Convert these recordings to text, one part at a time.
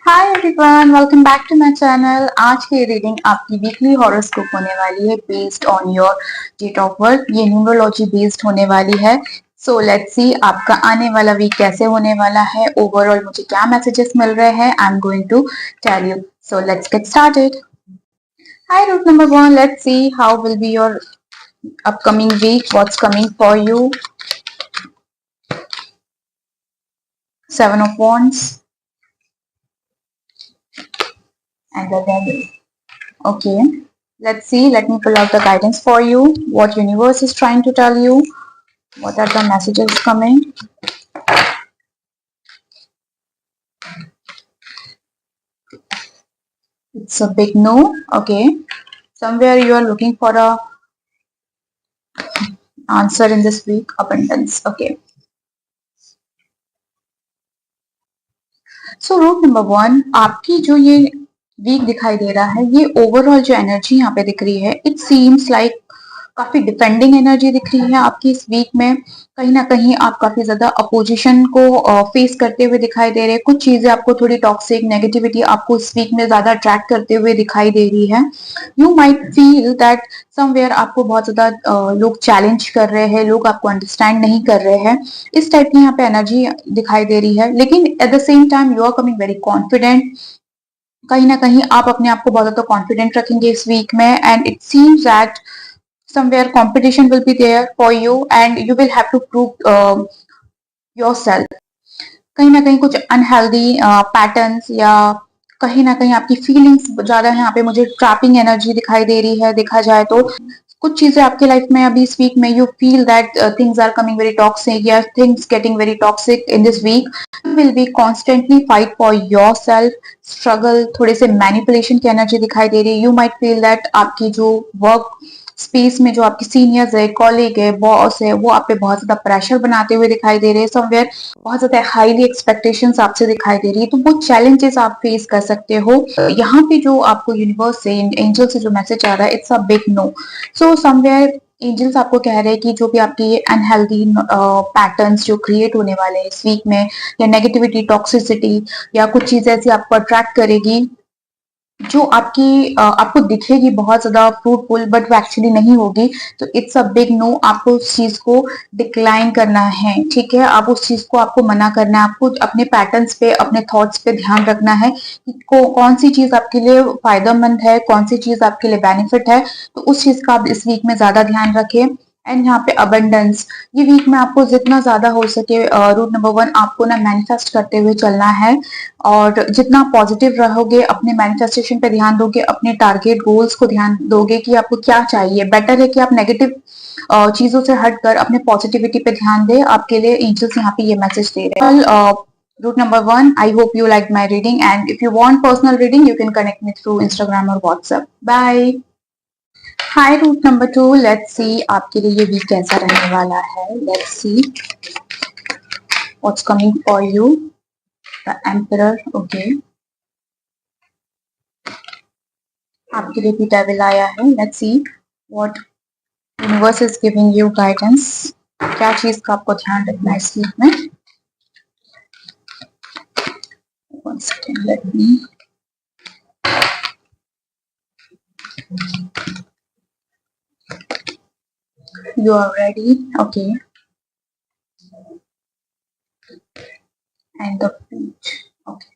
Hi everyone, welcome back to my channel. आज की reading आपकी वीकली हॉरोस्कोप होने वाली है based on your date of birth. ये न्यूमरोलॉजी बेस्ड होने वाली है। सो लेट्स सी आपका आने वाला वीक कैसे होने वाला है। ओवरऑल मुझे क्या मैसेजेस मिल रहे हैं, I am going to tell you. So let's get started. Hi root number 1, let's see how will be your upcoming week, what's coming for you. Seven of Wands and the Devil. Okay, let's see. Let me pull out the guidance for you. What universe is trying to tell you. What are the messages coming? It's a big no. Okay, somewhere you are looking for a answer in this week. Abundance. Okay. So root number 1, आपकी जो ये week दिखाई दे रहा है, ये overall जो energy यहाँ पे दिख रही है, इट सीम्स लाइक काफी डिपेंडिंग एनर्जी दिख रही है आपकी इस वीक में। कहीं ना कहीं आप काफी ज्यादा अपोजिशन को फेस करते हुए दिखाई दे रहे हैं। कुछ चीजें आपको थोड़ी टॉक्सिक नेगेटिविटी आपको इस वीक में ज्यादा अट्रैक्ट करते हुए दिखाई दे रही है। You might feel that somewhere आपको बहुत ज्यादा लोग चैलेंज कर रहे हैं, लोग आपको अंडरस्टैंड नहीं कर रहे हैं। इस टाइप की यहाँ पे एनर्जी दिखाई दे रही है। लेकिन at the same time you are coming very confident. कहीं ना कहीं आप अपने आप को बहुत ज्यादा कॉन्फिडेंट रखेंगे इस वीक में। And it seems that somewhere competition will be there for you and you will have to prove yourself. कहीं ना कहीं कुछ अनहेल्दी पैटर्न्स या कहीं ना कहीं आपकी फीलिंग्स ज्यादा यहाँ पे मुझे ट्रैपिंग एनर्जी दिखाई दे रही है। देखा जाए तो कुछ चीजें आपके लाइफ में अभी इस वीक में you feel that things are coming very toxic या things getting very toxic in this week. You will be constantly fight for your self struggle. थोड़े से मैनिपुलेशन की एनर्जी दिखाई दे रही है। यू माइट फील दैट आपकी जो वर्क स्पेस में जो आपके सीनियर्स है, कॉलीग है, बॉस है, वो आप पे बहुत ज्यादा प्रेशर बनाते हुए दिखाई दे रहे हैं। समवेयर बहुत ज्यादा हाईली एक्सपेक्टेशंस आपसे दिखाई दे रही है। तो वो चैलेंजेस आप फेस कर सकते हो। यहाँ पे जो आपको यूनिवर्स से, एंजल से जो मैसेज आ रहा है, it's a big no. So somewhere angels आपको कह रहे हैं कि जो भी आपकी अनहेल्दी पैटर्न्स जो क्रिएट होने वाले हैं इस वीक में, या नेगेटिविटी, टॉक्सिसिटी या कुछ चीजें ऐसी आपको अट्रैक्ट करेगी जो आपको दिखेगी बहुत ज्यादा फ्रूटफुल, बट वो एक्चुअली नहीं होगी। तो इट्स अ बिग नो। आपको उस चीज को डिक्लाइन करना है, ठीक है। आप उस चीज को आपको मना करना है। आपको अपने पैटर्न्स पे, अपने थॉट्स पे ध्यान रखना है कि कौन सी चीज आपके लिए फायदेमंद है, कौन सी चीज आपके लिए बेनिफिट है। तो उस चीज का आप इस वीक में ज्यादा ध्यान रखें। एंड यहाँ पे अबंडेंस, ये वीक में आपको जितना ज्यादा हो सके रूट नंबर 1 आपको ना मैनिफेस्ट करते हुए चलना है। और जितना पॉजिटिव रहोगे, अपने मैनिफेस्टेशन पे ध्यान दोगे, अपने टारगेट गोल्स को ध्यान दोगे कि आपको क्या चाहिए, बेटर है कि आप नेगेटिव चीजों से हटकर अपने पॉजिटिविटी पे ध्यान दें। आपके लिए एंजल्स यहाँ पे ये मैसेज दे रहे हैं। Root number 1, I hope you like my reading and if you want personal reading you can connect me through Instagram और WhatsApp. Bye. Hi root number 2, let's see आपके लिए ये वीक कैसा रहने वाला है। Let's see what's coming for you. The emperor, okay. आपके लिए भी डेविल आया है। Let's see what universe is giving you guidance. क्या चीज का आपको ध्यान रखना है इस वीक में। One second, let me. You are ready, okay. And the page, okay.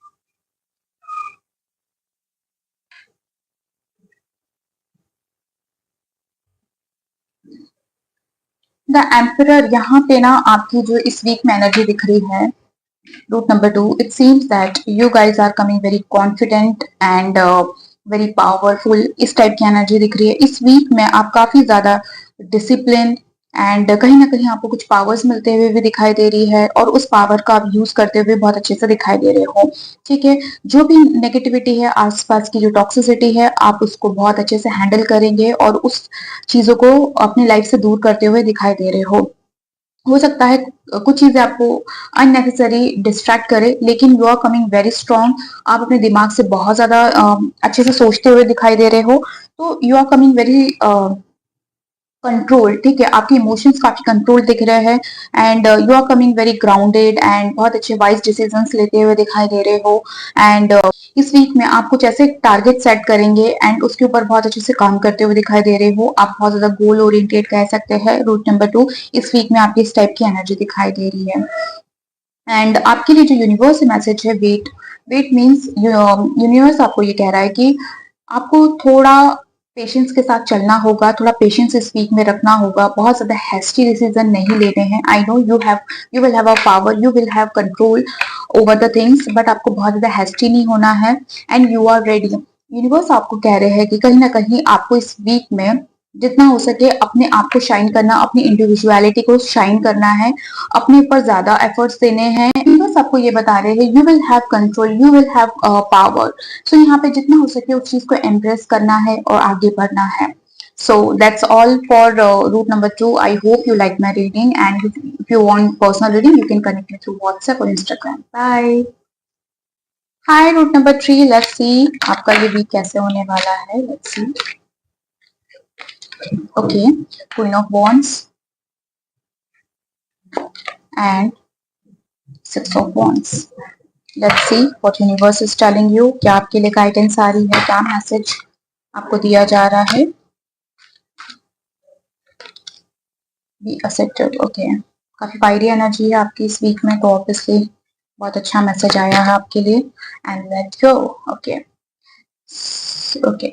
The emperor, यहाँ पे ना आपकी जो इस वीक में एनर्जी दिख रही है root number 2, it seems that you guys are coming very confident and very powerful। इस टाइप की एनर्जी दिख रही है। इस वीक में आप काफी ज्यादा डिसिप्लिन एंड कहीं ना कहीं आपको कुछ पावर्स मिलते हुए भी दिखाई दे रही है और उस पावर का आप यूज करते हुए बहुत अच्छे से दिखाई दे रहे हो, ठीक है। जो भी नेगेटिविटी है, आसपास की जो टॉक्सिसिटी है, आप उसको बहुत अच्छे से हैंडल करेंगे और उस चीजों को अपनी लाइफ से दूर करते हुए दिखाई दे रहे हो सकता है कुछ चीजें आपको अननेसेसरी डिस्ट्रैक्ट करे, लेकिन you are coming very strong. आप अपने दिमाग से बहुत ज्यादा अच्छे से सोचते हुए दिखाई दे रहे हो। तो you are coming very control, ठीक है। आपके इमोशंस काफी कंट्रोल दिख रहे हैं and you are coming very grounded and बहुत अच्छे वाइज डिसीजंस लेते हुए दिखाई दे रहे हो। एंड इस वीक में आप कुछ ऐसे टारगेट सेट करेंगे एंड उसके ऊपर बहुत अच्छे से काम करते हुए दिखाई दे रहे हो। आप बहुत ज्यादा गोल ओरिएंटेड कह सकते हैं। रूट नंबर 2, इस वीक में आपकी इस टाइप की एनर्जी दिखाई दे रही है। एंड आपके लिए जो यूनिवर्स से मैसेज है, वेट। वेट मीन्स यूनिवर्स आपको ये कह रहा है कि आपको थोड़ा पेशेंस के साथ चलना होगा, थोड़ा पेशेंस इस वीक में रखना होगा। बहुत ज्यादा हैस्टी डिसीजन नहीं लेने हैं। I know you will have a power, you will have control over the things, but आपको बहुत ज्यादा हैस्टी नहीं होना है and you are ready. Universe आपको कह रहे हैं कि कहीं ना कहीं आपको इस वीक में जितना हो सके अपने आप को शाइन करना, अपनी इंडिविजुअलिटी को शाइन करना है, अपने ऊपर ज्यादा एफर्ट्स देने हैं। बस आपको ये बता रहे हैं you will have control, you will have power. So यहाँ पे जितना हो सके उस चीज को एम्ब्रेस करना है और आगे बढ़ना है। So that's all for route number 2. I hope you like my reading, and if you want personal reading, you can connect me through WhatsApp or Instagram. Bye. Hi, route number 3. Let's see आपका ये week कैसे होने वाला है. Let's see. Okay, Queen of Wands and Six of Wands. Let's see what universe is telling you. क्या आपके लिए guidance आ रही है, क्या मैसेज आपको दिया जा रहा है. Be assertive. ओके, काफी फायरी एनर्जी है आपकी इस वीक में, तो ऑब्वियसली बहुत अच्छा मैसेज आया है आपके लिए. And let's go. Okay okay,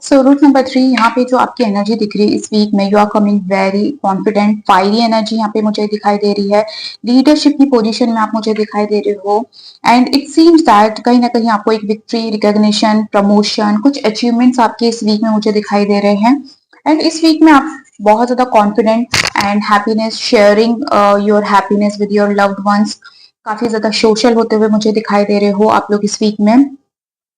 so root number 3, यहाँ पे जो आपकी एनर्जी दिख रही है इस वीक में, you are coming very confident. Fiery energy यहाँ पे मुझे दिखाई दे रही है. लीडरशिप की पोजीशन में आप मुझे दिखाई दे रहे हो. एंड इट सीम्स दैट कहीं ना कहीं आपको एक विक्ट्री, रिकॉग्निशन, प्रमोशन, कुछ अचीवमेंट्स आपके इस वीक में मुझे दिखाई दे रहे हैं. एंड इस वीक में आप बहुत ज्यादा confident and happiness, sharing your happiness with your loved ones, काफी ज्यादा सोशल होते हुए मुझे दिखाई दे रहे हो आप लोग इस वीक में.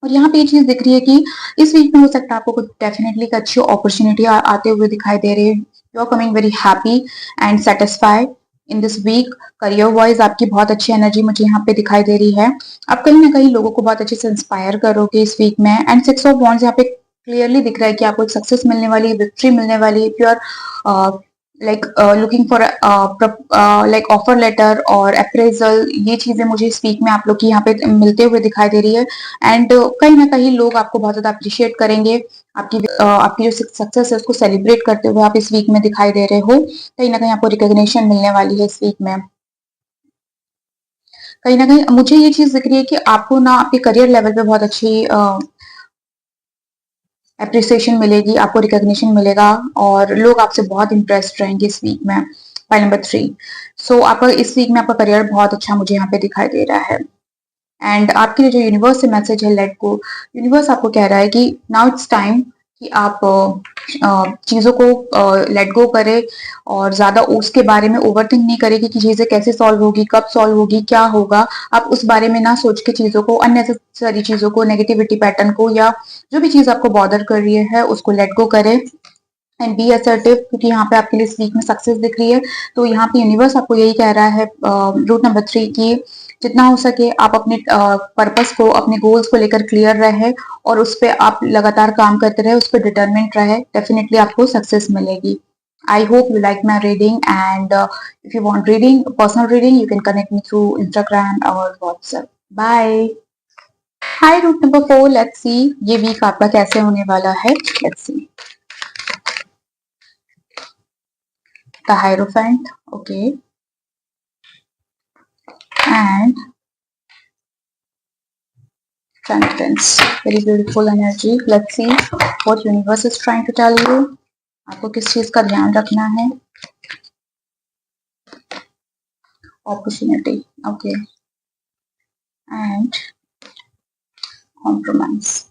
और यहाँ पे ये चीज दिख रही है कि इस वीक में हो सकता है आपको कुछ डेफिनेटली अच्छी अपॉर्चुनिटी आते हुए दिखाई दे रही है. You are coming very happy and satisfied in this week. Career wise आपकी बहुत अच्छी एनर्जी मुझे यहाँ पे दिखाई दे रही है. आप कहीं ना कहीं लोगों को बहुत अच्छे से इंस्पायर करोगे इस वीक में. एंड सिक्स ऑफ वॉन्ड्स यहाँ पे क्लियरली दिख रहा है कि आपको एक सक्सेस मिलने वाली है, विक्ट्री मिलने वाली है. If you are like looking for like offer letter और अप्रेजल, ये चीजें मुझे इस वीक में आप लोग की यहाँ पे मिलते हुए दिखाई दे रही है. एंड कहीं ना कहीं लोग आपको बहुत ज्यादा अप्रिशिएट करेंगे. आपकी जो सक्सेस है उसको सेलिब्रेट करते हुए आप इस वीक में दिखाई दे रहे हो. कहीं ना कहीं आपको रिकॉग्निशन मिलने वाली है इस वीक में. कहीं ना कहीं मुझे ये चीज दिख रही है कि आपको ना आपके करियर लेवल पे बहुत अच्छी एप्रिसिएशन मिलेगी, आपको रिकॉग्निशन मिलेगा और लोग आपसे बहुत इंप्रेस्ड रहेंगे इस वीक में. पॉइंट नंबर 3, सो आपका इस वीक में आपका करियर बहुत अच्छा मुझे यहाँ पे दिखाई दे रहा है. एंड आपके लिए जो यूनिवर्स से मैसेज है, लेट गो. यूनिवर्स आपको कह रहा है कि नाउ इट्स टाइम कि आप चीजों को लेट गो करें और ज्यादा उसके बारे में ओवर थिंक नहीं करें कि चीजें कैसे सॉल्व होगी, कब सॉल्व होगी, क्या होगा. आप उस बारे में ना सोच के चीजों को, अननेसेसरी चीजों को, नेगेटिविटी पैटर्न को, या जो भी चीज आपको बॉदर कर रही है उसको लेट गो करें. एंड बी असर्टिव, क्योंकि यहाँ पे आपके लिए इस वीक में सक्सेस दिख रही है. तो यहाँ पे यूनिवर्स आपको यही कह रहा है रूट नंबर 3 की जितना हो सके आप अपने पर्पस को, अपने गोल्स को लेकर क्लियर रहे और उस पर आप लगातार काम करते रहे, उस पर डिटर्मिनेट रहे. डेफिनेटली आपको सक्सेस मिलेगी. I hope you like my reading, and if you want reading, personal reading, you can connect me through Instagram or WhatsApp. Bye. Hi, route number 4. Let's see ये वीक आपका कैसे होने वाला है. Let's see. The Hierophant. Okay. And Temperance. Very beautiful energy. Let's see what universe is trying to tell you. आपको किस चीज का ध्यान रखना है. Opportunity. Okay. And compromise.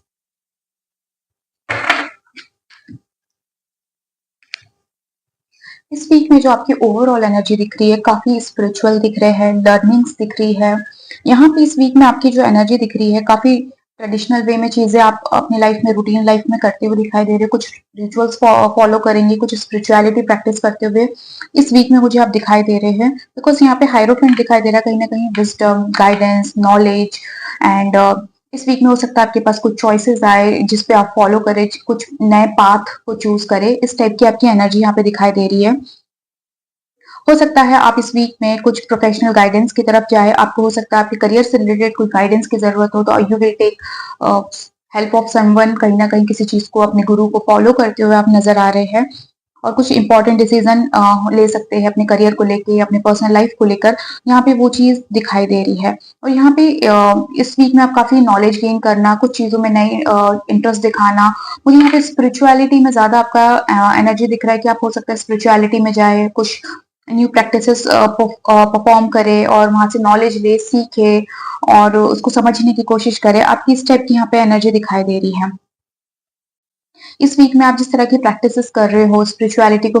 इस वीक में जो आपकी ओवरऑल एनर्जी दिख रही है, काफी स्पिरिचुअल दिख रहे हैं, लर्निंग्स दिख रही है. यहाँ पे इस वीक में आपकी जो एनर्जी दिख रही है, काफी ट्रेडिशनल वे में चीजें आप अपनी लाइफ में, रूटीन लाइफ में करते हुए दिखाई दे रहे हो. कुछ रिचुअल्स फॉलो करेंगे, कुछ स्पिरिचुअलिटी प्रैक्टिस करते हुए इस वीक में मुझे आप दिखाई दे रहे हैं. बिकॉज यहाँ पे हायरोफेंट दिखाई दे रहा है, कहीं ना कहीं विजडम, गाइडेंस, नॉलेज. एंड इस वीक में हो सकता है आपके पास कुछ चॉइसेस आए जिसपे आप फॉलो करें, कुछ नए पाथ को चूज करें. इस टाइप की आपकी एनर्जी यहाँ पे दिखाई दे रही है. हो सकता है आप इस वीक में कुछ प्रोफेशनल गाइडेंस की तरफ जाए, आपको हो सकता है आपके करियर से रिलेटेड कोई गाइडेंस की जरूरत हो, तो you will take help of someone, कहीं ना कहीं किसी चीज को, अपने गुरु को फॉलो करते हुए आप नजर आ रहे हैं और कुछ इंपॉर्टेंट डिसीजन ले सकते हैं अपने करियर को लेके, अपने पर्सनल लाइफ को लेकर। यहाँ पे वो चीज दिखाई दे रही है। और यहाँ पे इस वीक में आप काफी नॉलेज गेन करना, कुछ चीजों में नई इंटरेस्ट दिखाना। मुझे यहाँ पे स्पिरिचुअलिटी में ज्यादा आपका एनर्जी दिख रहा है कि आप हो सकता है स्पिरिचुअलिटी में जाए, कुछ न्यू प्रैक्टिसेस परफॉर्म करे और वहां से नॉलेज ले, सीखे और उसको समझने की कोशिश करे। आपकी इस टाइप की यहाँ पे एनर्जी दिखाई दे रही है। इस वीक में आप जिस तरह की प्रैक्टिसेस कर रहे हो, स्पिरिचुअलिटी को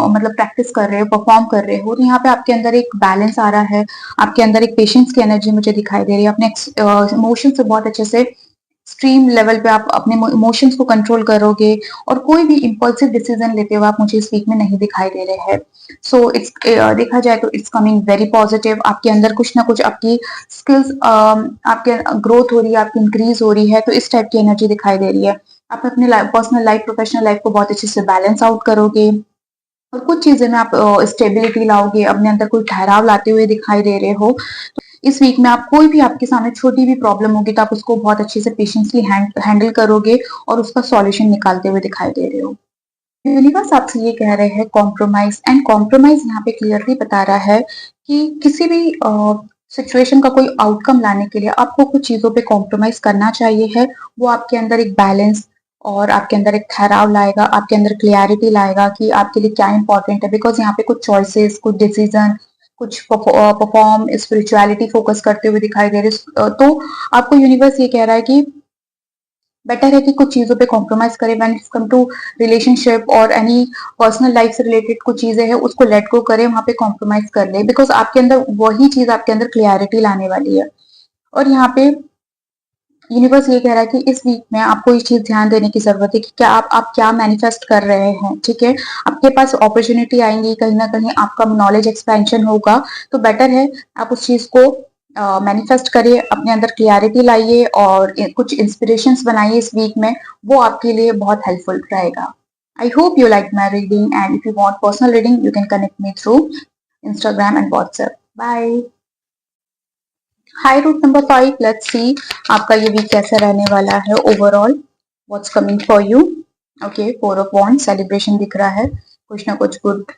मतलब प्रैक्टिस कर रहे हो, परफॉर्म कर रहे हो, तो यहाँ पे आपके अंदर एक बैलेंस आ रहा है, आपके अंदर एक पेशेंस की एनर्जी मुझे दिखाई दे रही है। अपने इमोशन से बहुत अच्छे से एक्सट्रीम लेवल पे आप अपने इमोशंस को कंट्रोल करोगे और कोई भी इम्पल्सिव डिसीजन लेते हुए आप मुझे इस वीक में नहीं दिखाई दे रहे हैं। सो इट्स देखा जाए तो इट्स कमिंग वेरी पॉजिटिव। आपके अंदर कुछ ना कुछ आपकी स्किल्स आपके ग्रोथ हो रही है, आपकी इंक्रीज हो रही है, तो इस टाइप की एनर्जी दिखाई दे रही है। आप अपने पर्सनल लाइफ, प्रोफेशनल लाइफ को बहुत अच्छे से बैलेंस आउट करोगे और कुछ चीजें में आप स्टेबिलिटी लाओगे, अपने अंदर कोई ठहराव लाते हुए दिखाई दे रहे हो। इस वीक में आप कोई भी आपके सामने छोटी भी प्रॉब्लम होगी तो आप उसको बहुत अच्छे से पेशेंसली हैंडल करोगे और उसका सॉल्यूशन निकालते हुए दिखाई दे रहे हो। यूनिवर्स आपसे ये कह रहे हैं कॉम्प्रोमाइज, एंड कॉम्प्रोमाइज यहाँ पे क्लियरली बता रहा है कि किसी भी सिचुएशन का कोई आउटकम लाने के लिए आपको कुछ चीजों पे कॉम्प्रोमाइज करना चाहिए है। वो आपके अंदर एक बैलेंस और आपके अंदर एक ठहराव लाएगा, आपके अंदर क्लियरिटी लाएगा कि आपके लिए क्या इंपॉर्टेंट है। बिकॉज यहाँ पे कुछ चॉइसेस, कुछ डिसीजन, कुछ परफॉर्म स्पिरिचुअलिटी फोकस करते हुए दिखाई दे रहे। तो आपको यूनिवर्स ये कह रहा है कि बेटर है कि कुछ चीजों पे कॉम्प्रोमाइज करें when it's come to relationship और एनी पर्सनल लाइफ से रिलेटेड कुछ चीजें हैं, उसको लेट गो करें, वहां पे कॉम्प्रोमाइज कर ले। बिकॉज आपके अंदर वही चीज आपके अंदर क्लियरिटी लाने वाली है। और यहाँ पे यूनिवर्स ये कह रहा है कि इस वीक में आपको इस चीज ध्यान देने की जरूरत है कि क्या आप क्या मैनिफेस्ट कर रहे हैं। ठीक है, आपके पास अपॉर्चुनिटी आएंगी, कहीं ना कहीं आपका नॉलेज एक्सपेंशन होगा, तो बेटर है आप उस चीज को मैनिफेस्ट करिए, अपने अंदर क्लियरिटी लाइए और कुछ इंस्पिरेशंस बनाइए इस वीक में। वो आपके लिए बहुत हेल्पफुल रहेगा। I hope you like my reading, and if you want personal reading you can connect me through Instagram and WhatsApp. Bye. Hi root number 5, let's see आपका ये वीक कैसा रहने वाला है overall. What's coming for you. Okay, 4 of wand celebration दिख रहा है, कुछ ना कुछ गुड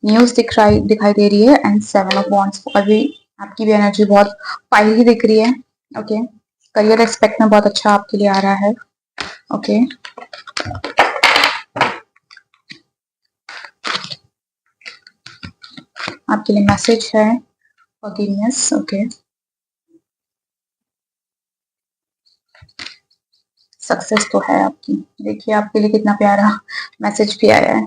न्यूज दिखाई दे रही है। एंड 7 ऑफ वॉन्ड्स, अभी आपकी भी एनर्जी बहुत फाइल ही दिख रही है। ओके, करियर एस्पेक्ट में बहुत अच्छा आपके लिए आ रहा है। ओके, आपके लिए मैसेज है फॉरगिवनेस। ओके, सक्सेस तो है आपकी, देखिए आपके लिए कितना प्यारा मैसेज भी आया है।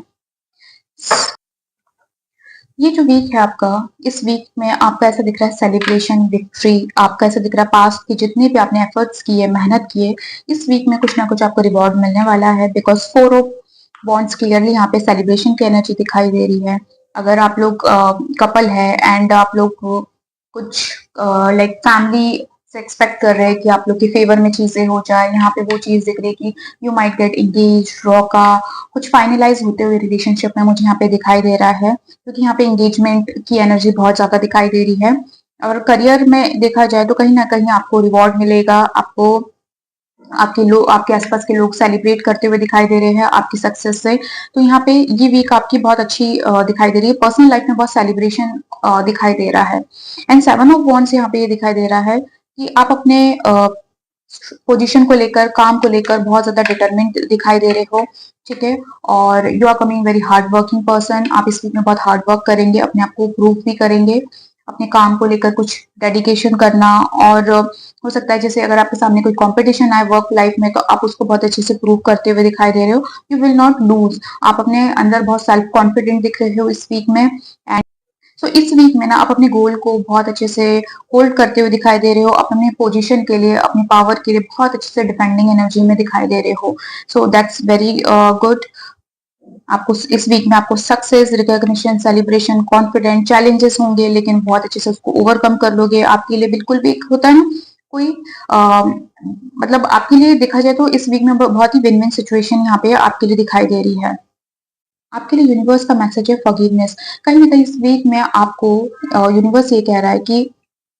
ये जो वीक है आपका, इस वीक में आपका ऐसा दिख रहा है सेलिब्रेशन, विक्ट्री। आपका ऐसा दिख रहा है पास्ट की जितने भी आपने एफर्ट्स किए, मेहनत किए, इस वीक में कुछ ना कुछ आपको रिवॉर्ड मिलने वाला है। बिकॉज 4 ऑफ वॉन्ड्स क्लियरली यहाँ पे सेलिब्रेशन की एनर्जी दिखाई दे रही है। अगर आप लोग कपल है एंड आप लोग कुछ लाइक फैमिली से एक्सपेक्ट कर रहे हैं कि आप लोग के फेवर में चीजें हो जाए, यहाँ पे वो चीज दिख रही है कि you might get engage, Rocha, कुछ फाइनलाइज होते हुए रिलेशनशिप में मुझे यहाँ पे दिखाई दे रहा है, क्योंकि यहाँ पे एंगेजमेंट की एनर्जी बहुत ज्यादा दिखाई दे रही है। और करियर में देखा जाए तो कहीं ना कहीं आपको रिवॉर्ड मिलेगा, आपको आपके लोग, आपके आसपास के लोग सेलिब्रेट करते हुए दिखाई दे रहे हैं आपकी सक्सेस से। तो यहाँ पे ये वीक आपकी बहुत अच्छी दिखाई दे रही है, पर्सनल लाइफ में बहुत सेलिब्रेशन दिखाई दे रहा है। एंड 7 ऑफ वॉन्ड्स यहाँ पे ये दिखाई दे रहा है कि आप अपने पोजीशन को लेकर, काम को लेकर बहुत ज्यादा डिटरमिन्ड दिखाई दे रहे हो। ठीक है, और you are coming very hard working person. आप इस वीक में बहुत हार्ड वर्क करेंगे, अपने आप को प्रूव भी करेंगे, अपने काम को लेकर कुछ डेडिकेशन करना। और हो सकता है जैसे अगर आपके सामने कोई कंपटीशन आए वर्क लाइफ में, तो आप उसको बहुत अच्छे से प्रूव करते हुए दिखाई दे रहे हो। यू विल नॉट लूज, आप अपने अंदर बहुत सेल्फ कॉन्फिडेंट दिख रहे हो इस वीक में। एंड सो इस वीक में ना आप अपने गोल को बहुत अच्छे से होल्ड करते हुए दिखाई दे रहे हो, अपने पोजीशन के लिए, अपने पावर के लिए बहुत अच्छे से डिफेंडिंग एनर्जी में दिखाई दे रहे हो। So that's very good. आपको इस वीक में आपको success, recognition, celebration, confident, challenges होंगे, लेकिन बहुत अच्छे से उसको ओवरकम कर लोगे। आपके लिए बिल्कुल भी एक होता है ना कोई मतलब आपके लिए देखा जाए तो इस वीक में बहुत ही विन विन सिचुएशन यहाँ पे आपके लिए दिखाई दे रही है। आपके लिए यूनिवर्स का मैसेज है फॉरगिवनेस। कहीं ना कहीं इस वीक में आपको यूनिवर्स ये कह रहा है कि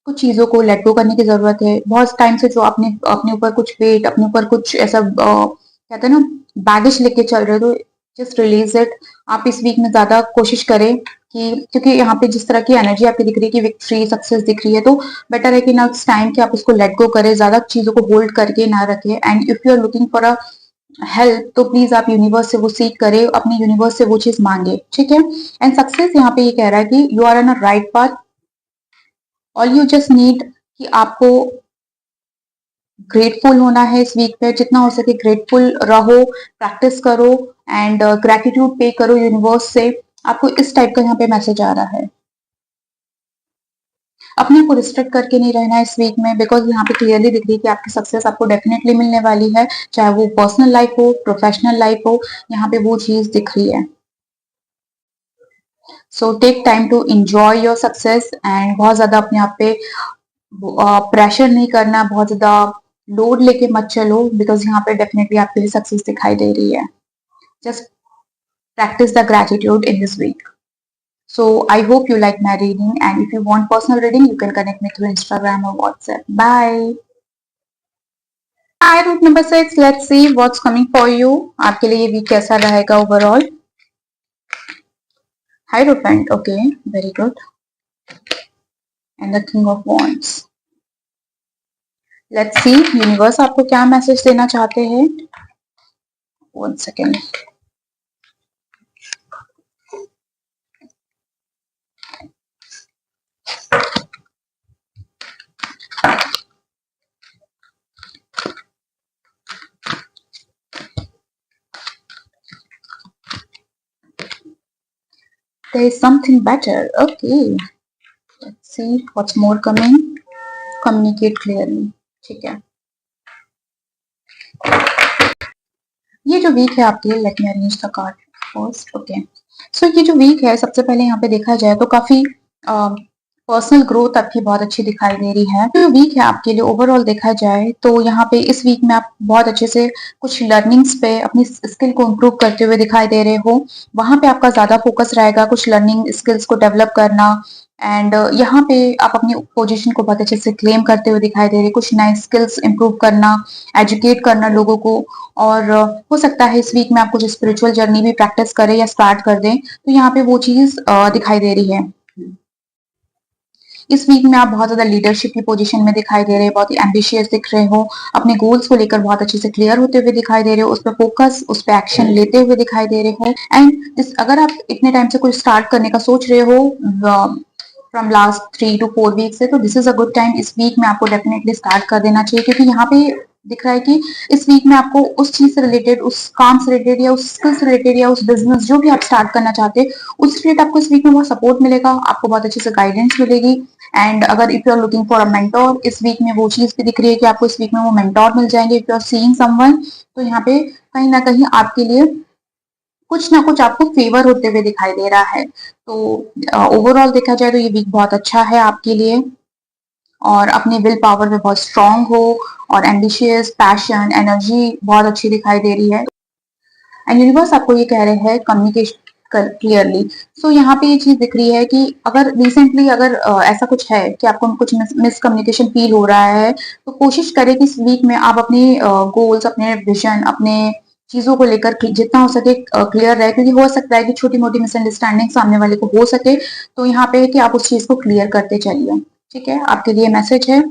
कुछ चीजों को लेट गो करने की जरूरत है। बहुत टाइम से जो आपने अपने ऊपर कुछ वेट, अपने ऊपर कुछ ऐसा कहते हैं ना, बैगेज लेके चल रहे हो, तो जस्ट रिलीज इट। आप इस वीक में ज्यादा कोशिश करें कि, क्योंकि यहाँ पे जिस तरह की एनर्जी आपकी दिख रही है कि विक्ट्री सक्सेस दिख रही है, तो बेटर है कि नेक्स्ट टाइम कि आप उसको लेट गो करें, ज्यादा चीजों को होल्ड करके ना रखें। And if you are looking for a help, तो प्लीज आप यूनिवर्स से वो सीख करें, अपनी यूनिवर्स से वो चीज मांगे, ठीक है। एंड सक्सेस यहाँ पे ये कह रहा है कि you are on a right path. All you just need कि आपको ग्रेटफुल होना है इस वीक पे, जितना हो सके ग्रेटफुल रहो, प्रैक्टिस करो एंड ग्रेटिट्यूड पे करो यूनिवर्स से। आपको इस टाइप का यहाँ पे मैसेज आ रहा है। अपने आप को रिस्ट्रिक्ट करके नहीं रहना है इस वीक में, बिकॉज यहाँ पे क्लियरली दिख रही है कि आपकी सक्सेस आपको डेफिनेटली मिलने वाली है, चाहे वो पर्सनल लाइफ हो, प्रोफेशनल लाइफ हो, यहाँ पे वो चीज दिख रही है। So take time to enjoy your success and बहुत ज्यादा अपने आप पे प्रेशर नहीं करना, बहुत ज्यादा लोड लेके मत चलो, बिकॉज यहाँ पे डेफिनेटली आपके लिए सक्सेस दिखाई दे रही है। Just practice the gratitude in this week. So I hope you like my reading, and if you want personal reading, you can connect me through Instagram or WhatsApp. Bye. Hi, route number 6. Let's see what's coming for you. आपके लिए ये week कैसा रहेगा overall? Hierophant. Okay, very good. And the King of Wands. Let's see universe आपको क्या message देना चाहते हैं. One second. There is something better. Okay. Let's see what's more coming. Communicate clearly. ठीक है. ये जो वीक है आपके लिए, let me arrange the card first. Okay, so ये जो वीक है, सबसे पहले यहाँ पे देखा जाए तो काफी पर्सनल ग्रोथ आपकी बहुत अच्छी दिखाई दे रही है। जो वीक है आपके लिए ओवरऑल देखा जाए तो यहाँ पे इस वीक में आप बहुत अच्छे से कुछ लर्निंग्स पे अपनी स्किल को इम्प्रूव करते हुए दिखाई दे रहे हो। वहां पे आपका ज्यादा फोकस रहेगा, कुछ लर्निंग स्किल्स को डेवलप करना। एंड यहाँ पे आप अपनी पोजीशन को बहुत अच्छे से क्लेम करते हुए दिखाई दे रहे हैं, कुछ नए स्किल्स इंप्रूव करना, एजुकेट करना लोगों को। और हो सकता है इस वीक में आप कुछ स्पिरिचुअल जर्नी भी प्रैक्टिस करें या स्टार्ट कर दें, तो यहाँ पे वो चीज दिखाई दे रही है। इस वीक में आप बहुत ज्यादा लीडरशिप की पोजीशन में दिखाई दे रहे हैं, बहुत ही एम्बिशियस दिख रहे हो, अपने गोल्स को लेकर बहुत अच्छे से क्लियर होते हुए दिखाई दे रहे हो, उस पर फोकस, उस पर एक्शन लेते हुए दिखाई दे रहे हो। एंड अगर आप इतने टाइम से कुछ स्टार्ट करने का सोच रहे हो फ्रॉम लास्ट 3 to 4 वीक से, तो this is a good time. इस वीक में आपको डेफिनेटली स्टार्ट कर देना चाहिए, क्योंकि यहाँ पे दिख रहा है कि इस वीक में आपको उस चीज से रिलेटेड, उस काम से रिलेटेड या उस स्किल से रिलेटेड या उस बिजनेस जो भी आप स्टार्ट करना चाहते हैं, उस रिलेटेड आपको इस वीक में बहुत सपोर्ट मिलेगा, आपको बहुत अच्छे से गाइडेंस मिलेगी। एंड अगर if you are looking for a mentor, इस वीक में वो चीज भी दिख रही है कि आपको इस वीक में वो मेंटोर मिल जाएंगे। If you are seeing someone, तो यहाँ पे कहीं ना कहीं आपके लिए कुछ ना कुछ आपको फेवर होते हुए दिखाई दे रहा है। तो ओवरऑल देखा जाए तो ये वीक बहुत अच्छा है आपके लिए, और अपने विल पावर में बहुत स्ट्रांग हो, और एम्बिशियस, पैशन, एनर्जी बहुत अच्छी दिखाई दे रही है। एंड यूनिवर्स आपको ये कह रहे हैं कम्युनिकेशन क्लियरली। सो यहाँ पे ये चीज दिख रही है कि अगर रिसेंटली अगर ऐसा कुछ है कि आपको कुछ मिसकम्युनिकेशन फील हो रहा है, तो कोशिश करें कि इस वीक में आप अपने गोल्स, अपने विजन, अपने चीजों को लेकर जितना हो सके क्लियर रहे, क्योंकि हो सकता है कि छोटी मोटी मिसअंडरस्टैंडिंग सामने वाले को हो सके। तो यहाँ पे है कि आप उस चीज को क्लियर करते चलिए, ठीक है। आपके लिए मैसेज है।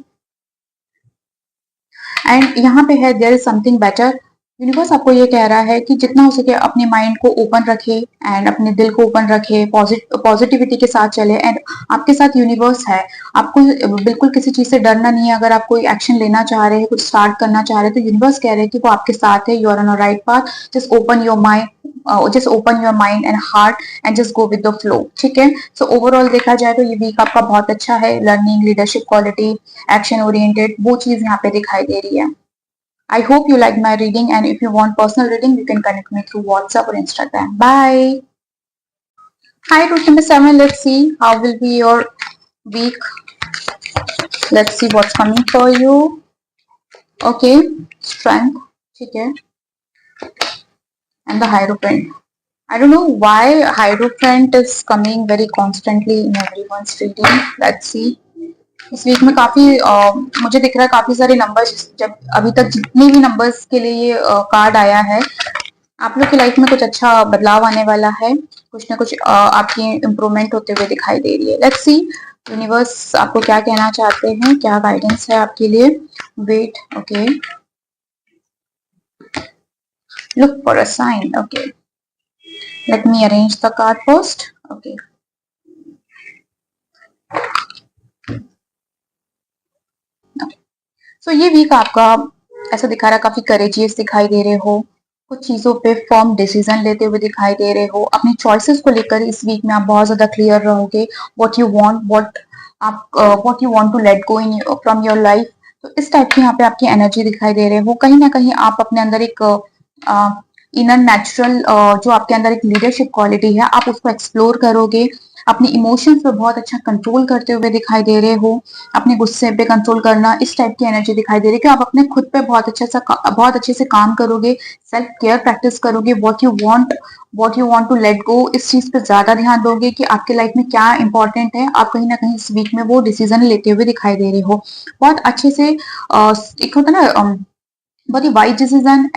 एंड यहाँ पे है there is something better. Universe आपको ये कह रहा है कि जितना हो सके अपने माइंड को ओपन रखे एंड अपने दिल को ओपन रखे, पॉजिटिविटी के साथ चले। एंड आपके साथ यूनिवर्स है, आपको बिल्कुल किसी चीज से डरना नहीं है। अगर आप कोई एक्शन लेना चाह रहे हैं, कुछ स्टार्ट करना चाह रहे हैं, तो यूनिवर्स कह रहे हैं कि वो आपके साथ है। You are on a right path. Just open your mind, just open your mind and heart and just go with the flow, ठीक है। सो ओवरऑल देखा जाए तो ये वीक आपका बहुत अच्छा है। Learning, leadership quality, action oriented, वो चीज यहाँ पे दिखाई दे रही है। I hope you like my reading, and if you want personal reading, you can connect me through WhatsApp or Instagram. Bye. Hi, route number 7. Let's see how will be your week. Let's see what's coming for you. Okay, strength, ठीक है, and the Hierophant. I don't know why Hierophant is coming very constantly in everyone's reading. Let's see. इस week में काफी मुझे दिख रहा है काफी सारे नंबर्स, जब अभी तक जितने भी नंबर्स के लिए ये कार्ड आया है, आप लोग की लाइफ में कुछ अच्छा बदलाव आने वाला है, कुछ ना कुछ आपकी इम्प्रूवमेंट होते हुए दिखाई दे रही है। लेट्स सी यूनिवर्स आपको क्या कहना चाहते हैं, क्या गाइडेंस है आपके लिए। Wait, okay, look for a sign, okay, let me arrange the card first, okay. So ये वीक आपका ऐसा दिखा रहा है, काफी करेजियस दिखाई दे रहे हो, कुछ चीजों पे फर्म डिसीजन लेते हुए दिखाई दे रहे हो, अपनी चॉइसेस को लेकर इस वीक में आप बहुत ज्यादा क्लियर रहोगे, what you want, what you want to let go in from your life. तो इस टाइप की यहाँ पे आपकी एनर्जी दिखाई दे रहे हो। कहीं ना कहीं आप अपने अंदर एक इनर नेचुरल जो आपके अंदर एक लीडरशिप क्वालिटी है, आप उसको एक्सप्लोर करोगे, अपने इमोशंस पे बहुत अच्छा कंट्रोल करते हुए दिखाई दे रहे हो, अपने गुस्से पे कंट्रोल करना, इस टाइप की एनर्जी दिखाई दे रही है कि आप अपने खुद पे बहुत अच्छे से काम करोगे, सेल्फ केयर प्रैक्टिस करोगे, what you want to let go, इस चीज पे ज्यादा ध्यान दोगे कि आपके लाइफ में क्या इंपॉर्टेंट है। आप कहीं ना कहीं इस वीक में वो डिसीजन लेते हुए दिखाई दे रहे हो, बहुत अच्छे से एक होता है ना बहुत ही wise decision,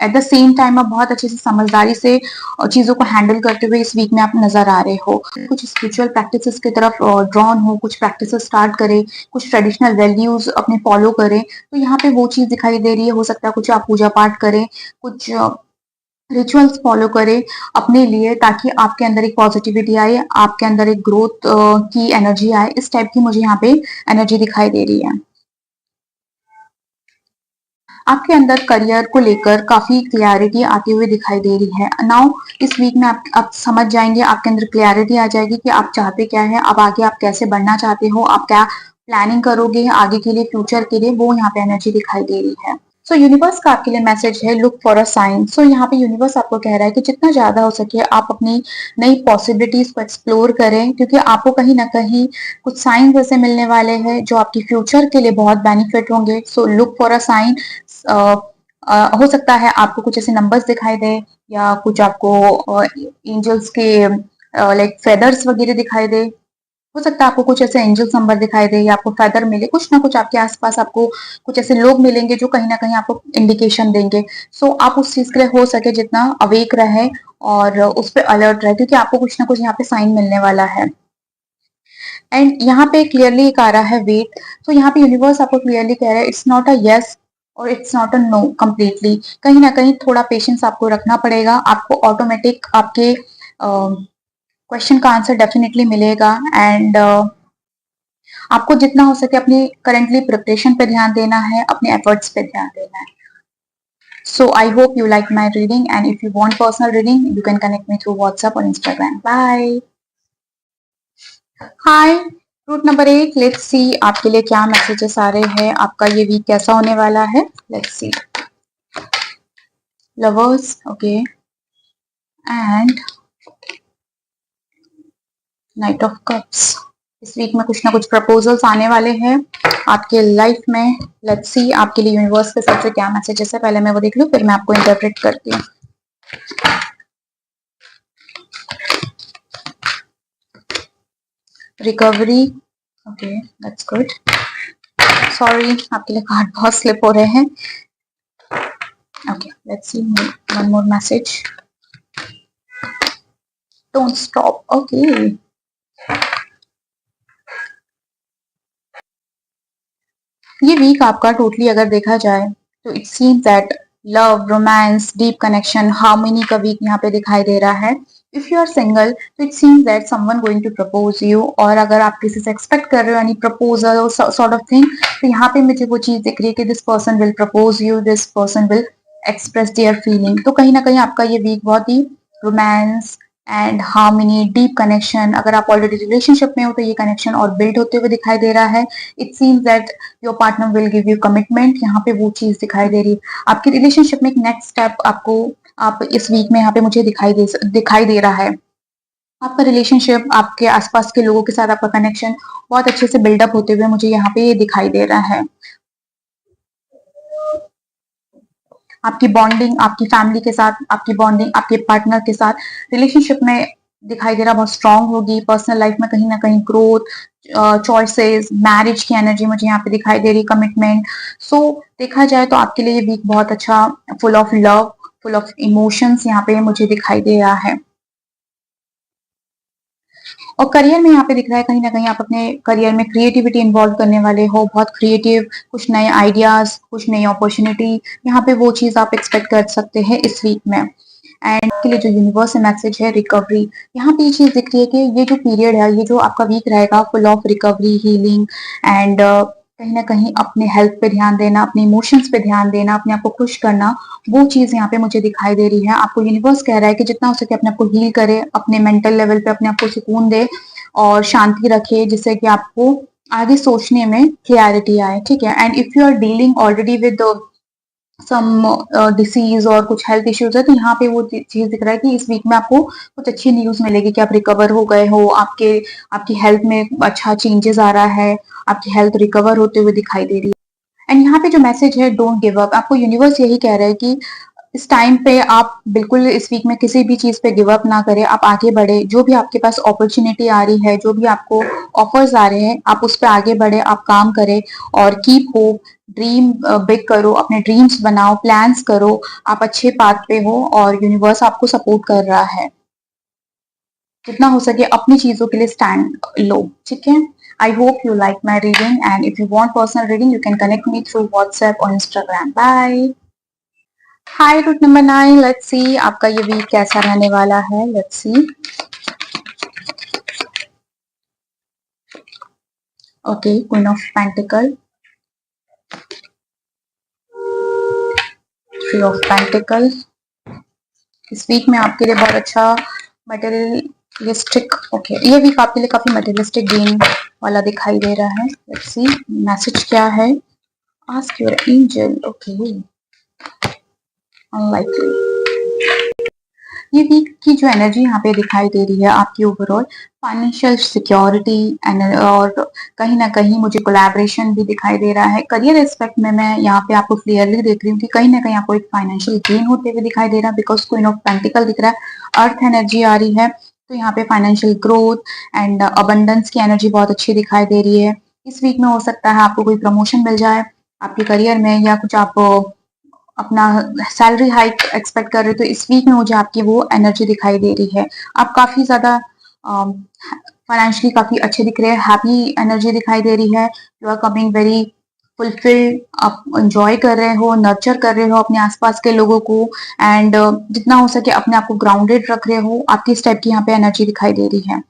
at the same time आप बहुत अच्छे से समझदारी से चीजों को हैंडल करते हुए इस वीक में आप नजर आ रहे हो। कुछ स्पिरिचुअल प्रैक्टिसेस की तरफ ड्रॉन हो, कुछ प्रैक्टिसेस स्टार्ट करें, कुछ ट्रेडिशनल वैल्यूज अपने फॉलो करें, तो यहाँ पे वो चीज दिखाई दे रही है। हो सकता है कुछ आप पूजा पाठ करें, कुछ रिचुअल्स फॉलो करें अपने लिए, ताकि आपके अंदर एक पॉजिटिविटी आए, आपके अंदर एक ग्रोथ की एनर्जी आए, इस टाइप की मुझे यहाँ पे एनर्जी दिखाई दे रही है। आपके अंदर करियर को लेकर काफी क्लैरिटी आती हुई दिखाई दे रही है। नाउ इस वीक में आप समझ जाएंगे, आपके अंदर क्लैरिटी आ जाएगी कि आप चाहते क्या है, अब आगे आप कैसे बढ़ना चाहते हो, आप क्या प्लानिंग करोगे आगे के लिए, फ्यूचर के लिए, वो यहाँ पे एनर्जी दिखाई दे रही है। सो यूनिवर्स का आपके लिए मैसेज है, लुक फॉर अ साइन। सो यहाँ पे यूनिवर्स आपको कह रहा है कि जितना ज्यादा हो सके आप अपनी नई पॉसिबिलिटीज को एक्सप्लोर करें, क्योंकि आपको कहीं ना कहीं कुछ साइन ऐसे मिलने वाले हैं जो आपकी फ्यूचर के लिए बहुत बेनिफिट होंगे। So look for a sign. हो सकता है आपको कुछ ऐसे नंबर्स दिखाई दे, या कुछ आपको एंजल्स के लाइक फेदर्स वगैरह दिखाई दे। हो सकता है आपको कुछ ऐसे एंजल्स नंबर दिखाई दे, या आपको फेदर मिले, कुछ ना कुछ आपके आसपास आपको कुछ ऐसे लोग मिलेंगे जो कहीं ना कहीं आपको इंडिकेशन देंगे। सो आप उस चीज के लिए हो सके जितना अवेक रहे और उस पर अलर्ट रहे, क्योंकि आपको कुछ ना कुछ यहाँ पे साइन मिलने वाला है। एंड यहाँ पे क्लियरली एक आ रहा है वेट। तो यहाँ पे यूनिवर्स आपको क्लियरली कह रहा है इट्स नॉट अ यस और it's not a no completely. कहीं ना कहीं थोड़ा पेशेंस आपको रखना पड़ेगा, आपको ऑटोमेटिक आपके क्वेश्चन का आंसर डेफिनेटली मिलेगा। एंड आपको जितना हो सके अपनी करेंटली प्रिपरेशन पे ध्यान देना है, अपने एफर्ट्स पे ध्यान देना है। So I hope you like my reading, and if you want personal reading, you can connect me through WhatsApp or Instagram. Bye. Hi, root number 8, let's see आपके लिए क्या मैसेजेस आ रहे हैं, आपका ये वीक कैसा होने वाला है। Let's C lovers, okay, and night of cups. इस वीक में कुछ ना कुछ प्रपोजल्स आने वाले हैं आपके लाइफ में। लेट्स सी आपके लिए यूनिवर्स के सबसे क्या मैसेजेस है, पहले मैं वो देख लूं, फिर मैं आपको इंटरप्रेट करती हूँ। Recovery, okay, that's good. Sorry, आपके लिए कार्ड बहुत स्लिप हो रहे हैं। Okay, let's see one more message. Don't stop, okay. ये वीक आपका टोटली अगर देखा जाए तो it seems that love, romance, deep connection, harmony का वीक यहाँ पे दिखाई दे रहा है। इफ यू आर सिंगल तो it seems that someone going to propose you, और अगर आप किसी से एक्सपेक्ट कर रहे हो यानी प्रपोजल सॉर्ट ऑफ थिंग, तो यहाँ पे मुझे वो चीज दिख रही है कि this person will propose you, this person will express their feeling. तो कहीं ना कहीं आपका ये वीक बहुत ही romance and harmony, deep connection, अगर आप ऑलरेडी रिलेशनशिप में हो तो ये कनेक्शन और बिल्ड होते हुए दिखाई दे रहा है। It seems that your partner will give you commitment, यहाँ पे वो चीज दिखाई दे रही है। आपकी रिलेशनशिप में एक नेक्स्ट स्टेप आपको आप इस वीक में यहाँ पे मुझे दिखाई दे रहा है। आपका रिलेशनशिप, आपके आसपास के लोगों के साथ आपका कनेक्शन बहुत अच्छे से बिल्डअप होते हुए मुझे यहाँ पे दिखाई दे रहा है। आपकी बॉन्डिंग आपकी फैमिली के साथ, आपकी बॉन्डिंग आपके पार्टनर के साथ, रिलेशनशिप में दिखाई दे रहा बहुत स्ट्रांग होगी। पर्सनल लाइफ में कहीं ना कहीं ग्रोथ, चॉइसेस, मैरिज की एनर्जी मुझे यहाँ पे दिखाई दे रही, कमिटमेंट। सो देखा जाए तो आपके लिए ये वीक बहुत अच्छा, full of love, full of emotions यहाँ पे मुझे दिखाई दे रहा है। और करियर में यहाँ पे दिख रहा है कहीं ना कहीं आप अपने करियर में क्रिएटिविटी इन्वॉल्व करने वाले हो, बहुत क्रिएटिव, कुछ नए आइडियाज, कुछ नई अपॉर्चुनिटी, यहाँ पे वो चीज आप एक्सपेक्ट कर सकते हैं इस वीक में। एंड के लिए जो यूनिवर्स से मैसेज है रिकवरी, यहाँ पे ये चीज दिख रही है कि ये जो पीरियड है, ये जो आपका वीक रहेगा full of recovery, healing and कहीं ना कहीं अपने हेल्थ पे ध्यान देना, अपने इमोशंस पे ध्यान देना, अपने आप को खुश करना, वो चीज यहाँ पे मुझे दिखाई दे रही है। आपको यूनिवर्स कह रहा है कि जितना हो सके अपने आप को हील करे, अपने मेंटल लेवल पे अपने आप को सुकून दे और शांति रखे, जिससे कि आपको आगे सोचने में क्लैरिटी आए। ठीक है। And if you are dealing already with some disease और कुछ हेल्थ इश्यूज है, तो यहाँ पे वो चीज दिख रहा है कि इस वीक में आपको कुछ अच्छी न्यूज मिलेगी कि आप रिकवर हो गए हो, आपकी हेल्थ में अच्छा चेंजेस आ रहा है, आपकी हेल्थ रिकवर होते हुए दिखाई दे रही है। एंड यहाँ पे जो मैसेज है डोंट गिव अप, आपको यूनिवर्स यही कह रहा है कि इस टाइम पे आप बिल्कुल इस वीक में किसी भी चीज पे गिव अप ना करें, आप आगे बढ़े, जो भी आपके पास अपॉर्चुनिटी आ रही है, जो भी आपको ऑफर्स आ रहे हैं, आप उस पर आगे बढ़े, आप काम करें और कीप होप, ड्रीम बिग करो, अपने ड्रीम्स बनाओ, प्लान्स करो, आप अच्छे पाथ पे हो और यूनिवर्स आपको सपोर्ट कर रहा है। जितना हो सके अपनी चीजों के लिए स्टैंड लो। ठीक है। I hope you like my reading and if you want personal reading you can connect me through WhatsApp और Instagram. Bye. Hi root number 9, let's see आपका ये वीक कैसा रहने वाला है। Let's see. Okay, queen of pentacle, 3 of pentacle. इस week में आपके लिए बहुत अच्छा मटेरियलिस्टिक, ओके, ये वीक आपके लिए काफी मटेरियलिस्टिक गेन वाला दिखाई दे रहा है। लेट्स सी मैसेज क्या है। Ask your angel. Okay, unlikely. ये वीक की जो एनर्जी यहाँ पे दिखाई दे रही है आपकी ओवरऑल फाइनेंशियल सिक्योरिटी और कहीं ना कहीं मुझे कोलैबोरेशन भी दिखाई दे रहा है। करियर एस्पेक्ट में मैं यहाँ पे आपको क्लियरली देख रही हूँ कि कहीं ना कहीं आपको एक फाइनेंशियल गेन होते हुए दिखाई दे रहा है, बिकॉज क्वीन ऑफ पेंटिकल दिख रहा है, अर्थ एनर्जी आ रही है, तो यहाँ पे फाइनेंशियल ग्रोथ एंड अबंडेंस की एनर्जी बहुत अच्छी दिखाई दे रही है। इस वीक में हो सकता है आपको कोई प्रमोशन मिल जाए आपके करियर में, या कुछ आप अपना सैलरी हाइक एक्सपेक्ट कर रहे हो, तो इस वीक में मुझे आपकी वो एनर्जी दिखाई दे रही है। आप काफी ज्यादा फाइनेंशियली काफी अच्छे दिख रहे हैं, हैप्पी एनर्जी दिखाई दे रही है। You are coming very fulfilled, आप एंजॉय कर रहे हो, नर्चर कर रहे हो अपने आसपास के लोगों को एंड जितना हो सके अपने आप को ग्राउंडेड रख रहे हो। आपकी इस टाइप की यहाँ पे एनर्जी दिखाई दे रही है।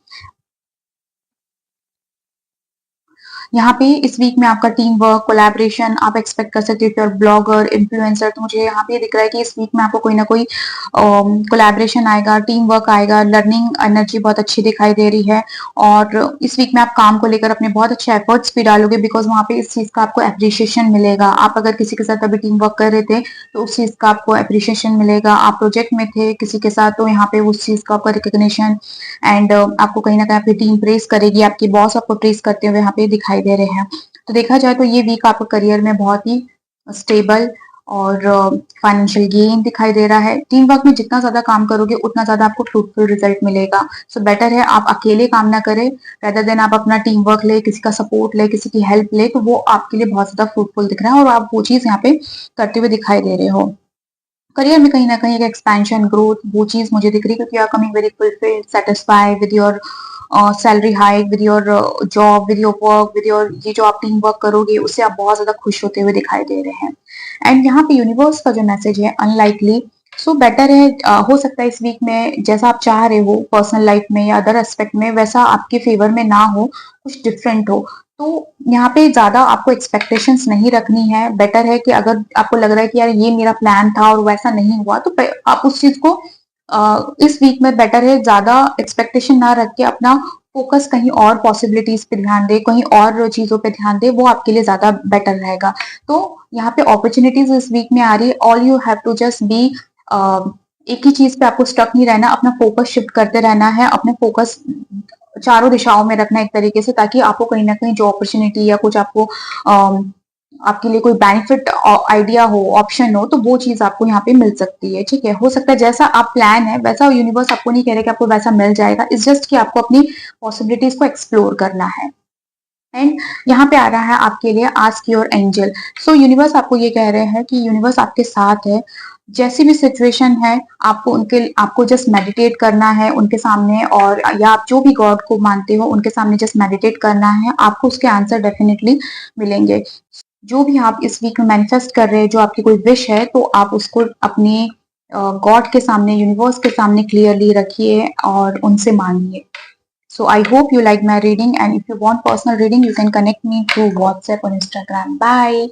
यहाँ पे इस वीक में आपका टीम वर्क, कोलैबोरेशन आप एक्सपेक्ट कर सकते हो, ब्लॉगर, इन्फ्लुएंसर, तो मुझे यहाँ पे दिख रहा है कि इस वीक में आपको कोई ना कोई कोलैबोरेशन आएगा, टीम वर्क आएगा, लर्निंग एनर्जी बहुत अच्छी दिखाई दे रही है। और इस वीक में आप काम को लेकर अपने बहुत अच्छे एफर्ट्स भी डालोगे, बिकॉज वहाँ पे इस चीज का आपको अप्रिशिएशन मिलेगा। आप अगर किसी के साथ अभी टीम वर्क कर रहे थे तो उस चीज का आपको अप्रिशिएशन मिलेगा। आप प्रोजेक्ट में थे किसी के साथ तो यहाँ पे उस चीज का आपका रिकग्निशन एंड आपको कहीं ना कहीं आपकी टीम प्रेस करेगी, आपके बॉस आपको प्रेस करते हुए यहाँ पे दिखाई दे रहे हैं। तो देखा जाए तो ये वीक आपको करियर में बहुत ही स्टेबल और फाइनेंशियल गेन दिखाई दे रहा है। टीम वर्क में जितना ज्यादा काम करोगे उतना ज्यादा आपको फ्रूटफुल रिजल्ट मिलेगा। सो बेटर है आप अकेले काम ना करें, रेदर देन आप अपना टीम वर्क ले, किसी का सपोर्ट ले, किसी की हेल्प ले, तो वो आपके लिए बहुत ज्यादा फ्रूटफुल दिख रहा है और आप वो चीज यहाँ पे करते हुए दिखाई दे रहे हो। करियर में कहीं ना कहीं एक एक्सपेंशन, ग्रोथ, वो चीज मुझे दिख रही है, क्योंकि you are coming very fulfilled, satisfied with your salary hike, with your job, with your work, with your ये जो आप टीम वर्क करोगे उससे आप बहुत ज्यादा खुश होते हुए दिखाई दे रहे हैं। एंड यहाँ पे यूनिवर्स का जो मैसेज है अनलाइकली, सो बेटर है, हो सकता है इस वीक में जैसा आप चाह रहे हो पर्सनल लाइफ में या अदर एस्पेक्ट में वैसा आपके फेवर में ना हो, कुछ डिफरेंट हो। तो यहाँ पे ज्यादा आपको एक्सपेक्टेशंस नहीं रखनी है। बेटर है कि अगर आपको लग रहा है कि यार ये मेरा प्लान था और वैसा नहीं हुआ, तो आप उस चीज को इस वीक में बेटर है ज्यादा एक्सपेक्टेशन ना रख के अपना फोकस कहीं और पॉसिबिलिटीज पे ध्यान दे, कहीं और चीजों पे ध्यान दे, वो आपके लिए ज्यादा बेटर रहेगा। तो यहाँ पे अपॉर्चुनिटीज इस वीक में आ रही है। All you have to just be, एक ही चीज पे आपको स्टक नहीं रहना, अपना फोकस शिफ्ट करते रहना है, अपने फोकस चारों दिशाओं में रखना एक तरीके से, ताकि आपको कहीं ना कहीं जो अपॉर्चुनिटी या कुछ आपको आपके लिए कोई बेनिफिट आइडिया हो, ऑप्शन हो, तो वो चीज आपको यहाँ पे मिल सकती है। ठीक है, हो सकता है जैसा आप प्लान है वैसा यूनिवर्स आपको नहीं कह रहा कि आपको वैसा मिल जाएगा, इट्स जस्ट कि आपको अपनी पॉसिबिलिटीज को एक्सप्लोर करना है। एंड यहाँ पे आ रहा है आपके लिए ask your angel. So universe आपको ये कह रहे हैं कि यूनिवर्स आपके साथ है, जैसी भी सिचुएशन है आपको जस्ट मेडिटेट करना है उनके सामने, और या आप जो भी गॉड को मानते हो उनके सामने जस्ट मेडिटेट करना है, आपको उसके आंसर डेफिनेटली मिलेंगे। जो भी आप इस वीक में मैनिफेस्ट कर रहे हैं, जो आपकी कोई विश है, तो आप उसको अपने गॉड के सामने, यूनिवर्स के सामने क्लियरली रखिए और उनसे मांगिए। So I hope you like my reading, and if you want personal reading, you can connect me through WhatsApp or Instagram. Bye.